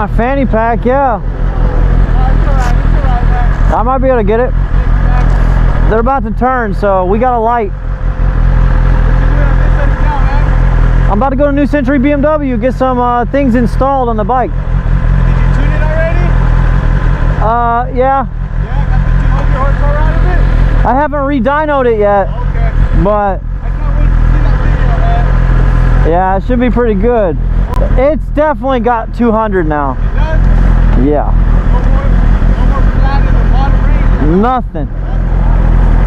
my fanny pack, yeah. It's alright, man. I might be able to get it. They're about to turn, so we got a light. I'm about to go to New Century BMW, get some things installed on the bike. Did you tune it already? Yeah. Yeah, got the 200 horsepower out of it? I haven't re-dynoed it yet. Okay. But I can't wait to see that video, man. yeah, it should be pretty good. It's definitely got 200 now. It does? Yeah. No more flat in the bottom range. Nothing.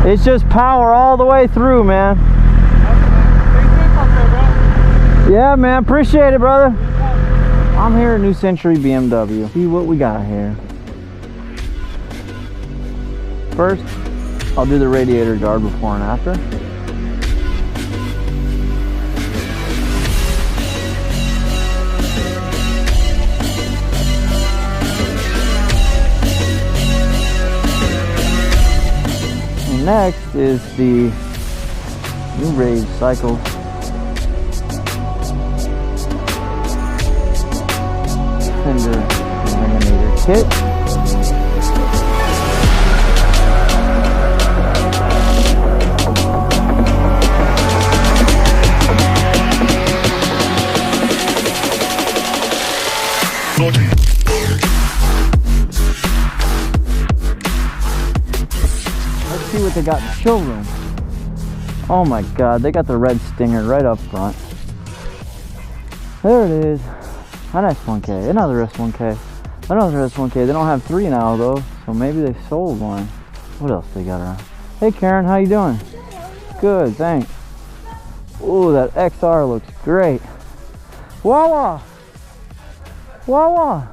It's just power all the way through, man. Stay safe out there, bro. Yeah, man. Appreciate it, brother. I'm here at New Century BMW. See what we got here. First, I'll do the radiator guard before and after. And next is the new Rage Cycle fender eliminator kit. Let's see what they got in the showroom. Oh my god, they got the red stinger right up front. There it is. An S1K, another S1K, another S1K. They don't have 3 now though, so maybe they sold one. What else they got around? Hey Karen, how you doing? Good, thanks. Ooh, that XR looks great. Wawa! Wawa!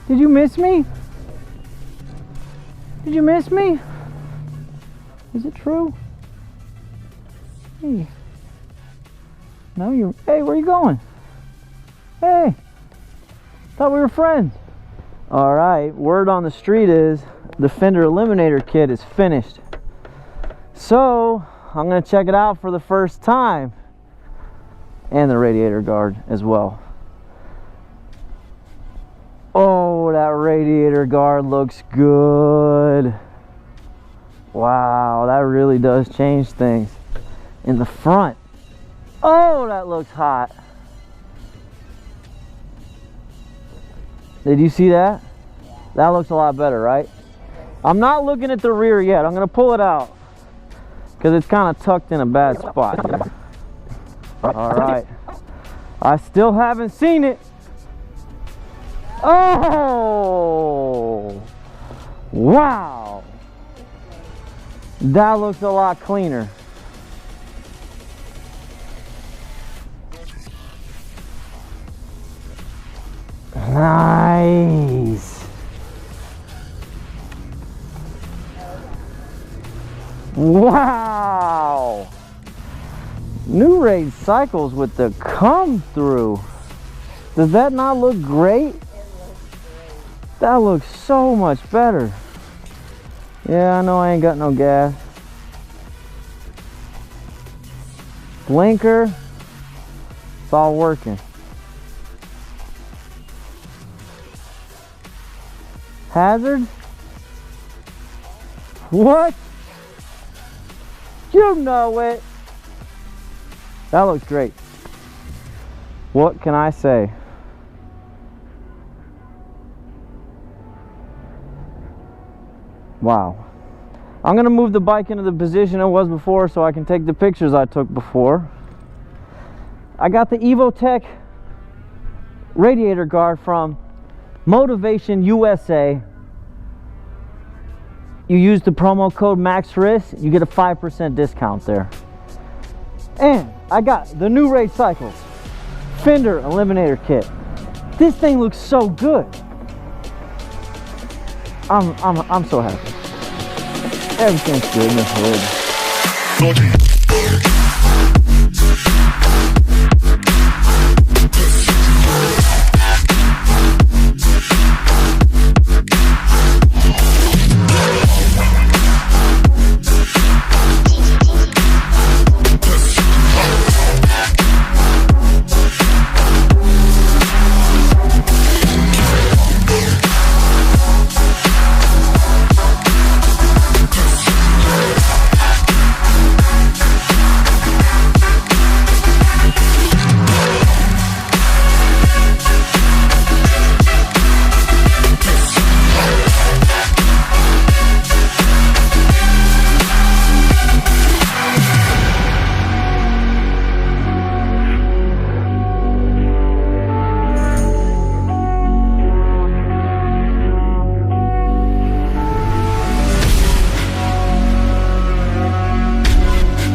Did you miss me? Did you miss me? Is it true? Hey. No, you're... Hey, where you going? Hey. Thought we were friends. Alright, word on the street is the fender eliminator kit is finished. So, I'm going to check it out for the first time. And the radiator guard as well. Oh, that radiator guard looks good. Wow, that really does change things. In the front. Oh, that looks hot. Did you see that? That looks a lot better, right? I'm not looking at the rear yet. I'm going to pull it out. Because it's kind of tucked in a bad spot here. Alright. I still haven't seen it. Oh! Wow! That looks a lot cleaner. Nice! Wow! New Rage cycles with the come through. Does that not look great? That looks so much better. Yeah, I know I ain't got no gas. Blinker. It's all working. Hazard? What? You know it. That looks great. What can I say? Wow. I'm going to move the bike into the position it was before so I can take the pictures I took before. I got the Evotech radiator guard from Motivation USA. You use the promo code MAXWRIST, you get a 5% discount there. And I got the new Rage Cycles fender eliminator kit. This thing looks so good. I'm so happy. Everything's good in this hood.